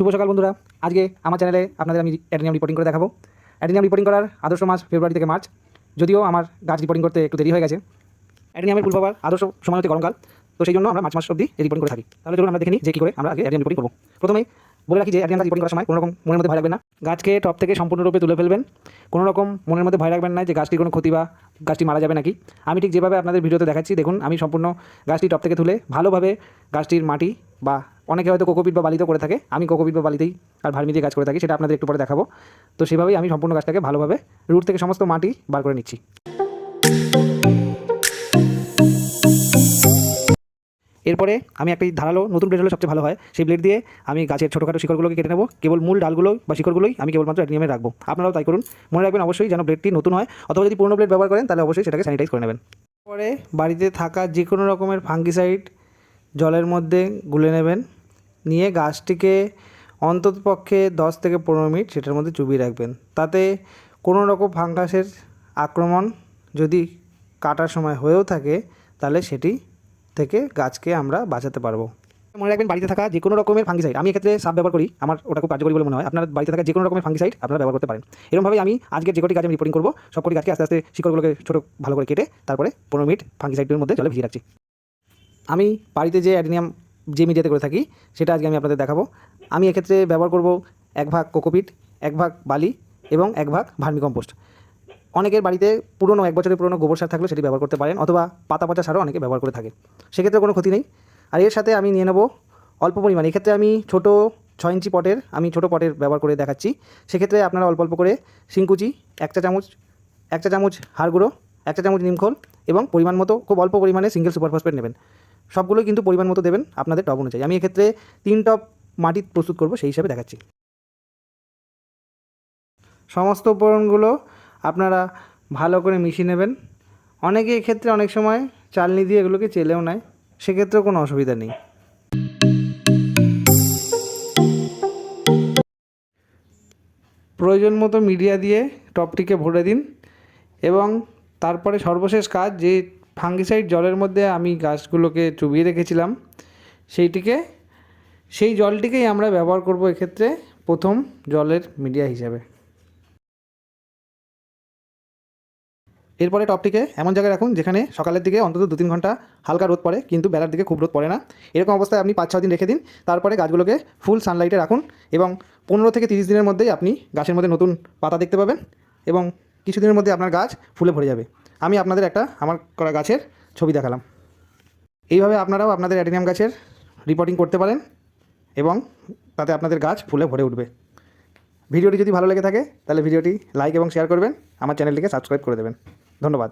শুভ সকাল বন্ধুরা। আজকে আমার চ্যানেলে আপনাদের আমি অ্যাডেনিয়াম রিপোর্টিং করে দেখাবো। অ্যাডেনিয়াম রিপোর্টিং করার আদর্শ মাস ফেব্রুয়ারি থেকে মার্চ, যদিও আমার গাছ রিপোর্টিং করতে একটু দেরি হয়ে গেছে। অ্যাডেনিয়ামের ফুল পাওয়ার আদর্শ সময় হচ্ছে গরমকাল, তো সেই জন্য আমরা মার্চ মাস অবধি রিপোর্টিং করে থাকি। তাহলে চলুন আমরা দেখে নিই যে কী করে আমরা আগে অ্যাডেনিয়াম রিপোর্টিং করবো। প্রথমেই বলে রাখি যে অ্যাডেনিয়াম গাছ রিপোর্টিং করার সময় কোনো রকম মনের মধ্যে ভয় রাখবেন না। গাছকে টপ থেকে সম্পূর্ণরূপে তুলে ফেলবেন। কোনো রকম মনের মধ্যে ভয় রাখবেন না যে গাছটির কোনো ক্ষতি বা গাছটি মারা যাবে নাকি। আমি ঠিক যেভাবে আপনাদের ভিডিওতে দেখাচ্ছি, দেখুন আমি সম্পূর্ণ গাছটি টপ থেকে তুলে ভালোভাবে গাছটির মাটি বা অনেকে হয়তো কোকোপিট বা বালিতেও করে থাকে, আমি কোকোপিট বা বালিতেই আর ভার্মি দিয়ে গাছ করে থাকি, সেটা আপনাদের একটু পরে দেখাবো। তো সেভাবেই আমি সম্পূর্ণ গাছটাকে ভালোভাবে রুট থেকে সমস্ত মাটি বার করে নিচ্ছি। এরপরে আমি একটি ধারালো নতুন ব্লেড হলে সবচেয়ে ভালো হয়, সেই ব্লেড দিয়ে আমি গাছের ছোটোখাটো শিকড়গুলোকে কেটে নেবো। কেবল মূল ডালগুলো বা শিকড়গুলোই আমি কেবলমাত্র অ্যাডেনিয়ামে রাখবো। আপনারাও তাই করুন। মনে রাখবেন অবশ্যই যেন ব্লেডটি নতুন হয়, অথবা যদি পুরনো ব্লেড ব্যবহার করেন তাহলে অবশ্যই সেটাকে স্যানিটাইজ করে নেবেন। পরে বাড়িতে থাকা যে কোনো রকমের ফাঙ্গিসাইড জলের মধ্যে গুলে নেবেন, নিয়ে গাছটিকে অন্ততপক্ষে 10 থেকে 15 মিনিট সেটার মধ্যে চুবিয়ে রাখবেন। তাতে কোনো রকম ফাঙ্গাসের আক্রমণ যদি কাটার সময় হয়েও থাকে তাহলে সেটি থেকে গাছকে আমরা বাঁচাতে পারবো। মনে রাখবেন বাড়িতে থাকা যে কোনো রকমের ফাঙ্গিসাইড, আমি এক্ষেত্রে সাপ ব্যবহার করি, আমার ওটা খুব কার্যকরী বলে মনে হয়। আপনার বাড়িতে থাকা যে কোনো রকমের ফাঙ্গিসাইড আপনারা ব্যবহার করতে পারেন। এরকমভাবে আমি আজকে যে কটি গাছ আমি রিপোর্টিং করবো, সব কটি গাছকে আস্তে আস্তে শিকড়গুলোকে ছোটো ভালো করে কেটে তারপরে 15 মিনিট ফাঙ্গিসাইডের মধ্যে জলে ভিজিয়ে রাখছি। আমি বাড়িতে যে অ্যাডেনিয়াম যে মিডিয়াতে করে থাকি সেটা আজকে আমি আপনাদের দেখাবো। আমি এক্ষেত্রে ব্যবহার করব 1 ভাগ কোকোপিট, 1 ভাগ বালি এবং 1 ভাগ ভার্মিকম্পোস্ট। অনেকের বাড়িতে পুরনো 1 বছরের পুরনো গোবর সার থাকলে সেটি ব্যবহার করতে পারেন, অথবা পাতা পচা সারও অনেকে ব্যবহার করে থাকে, সেক্ষেত্রে কোনো ক্ষতি নেই। আর এর সাথে আমি নিয়ে নেব অল্প পরিমাণে, এক্ষেত্রে আমি ছোটো 6 ইঞ্চি পটের ছোটো পটের ব্যবহার করে দেখাচ্ছি। সেক্ষেত্রে আপনারা অল্প অল্প করে শিংকুচি 1 চা চামচ হাড় গুঁড়ো, 1 চা চামচ নিমখোল এবং পরিমাণ মতো খুব অল্প পরিমাণে সিঙ্গেল সুপার ফসফেট নেবেন। সবগুলোই কিন্তু পরিমাণ মতো দেবেন আপনাদের টব অনুযায়ী। আমি এক্ষেত্রে 3 টব মাটি প্রস্তুত করব, সেই হিসাবে দেখাচ্ছি। সমস্ত উপকরণগুলো আপনারা ভালো করে মিশিয়ে নেবেন। অনেকে এক্ষেত্রে অনেক সময় চালনি দিয়ে এগুলোকে চেলেও নেয়, সেক্ষেত্রেও কোনো অসুবিধা নেই। প্রয়োজন মতো মিডিয়া দিয়ে টবটিকে ভরে দিন এবং তারপরে সর্বশেষ কাজ, যে ফাঙ্গিসাইড জলের মধ্যে আমি গাছগুলোকে চুবিয়ে রেখেছিলাম সেই জলটিকেই আমরা ব্যবহার করব এক্ষেত্রে প্রথম জলের মিডিয়া হিসাবে। এরপরে টবটিকে এমন জায়গায় রাখুন যেখানে সকালের দিকে অন্তত 2-3 ঘন্টা হালকা রোদ পড়ে, কিন্তু বেলার দিকে খুব রোদ পড়ে না। এরকম অবস্থায় আপনি 5-6 দিন রেখে দিন। তারপরে গাছগুলোকে ফুল সানলাইটে রাখুন এবং 15 থেকে 30 দিনের মধ্যেই আপনি গাছের মধ্যে নতুন পাতা দেখতে পাবেন এবং কিছুদিনের মধ্যে আপনার গাছ ফুলে ভরে যাবে। আমি আপনাদের একটা আমার করা গাছের ছবি দেখালাম। এইভাবে আপনারাও আপনাদের অ্যাডেনিয়াম গাছের রিপোর্টিং করতে পারেন এবং তাতে আপনাদের গাছ ফুলে ভরে উঠবে। ভিডিওটি যদি ভালো লেগে থাকে তাহলে ভিডিওটি লাইক এবং শেয়ার করবেন, আমার চ্যানেলটিকে সাবস্ক্রাইব করে দেবেন। ধন্যবাদ।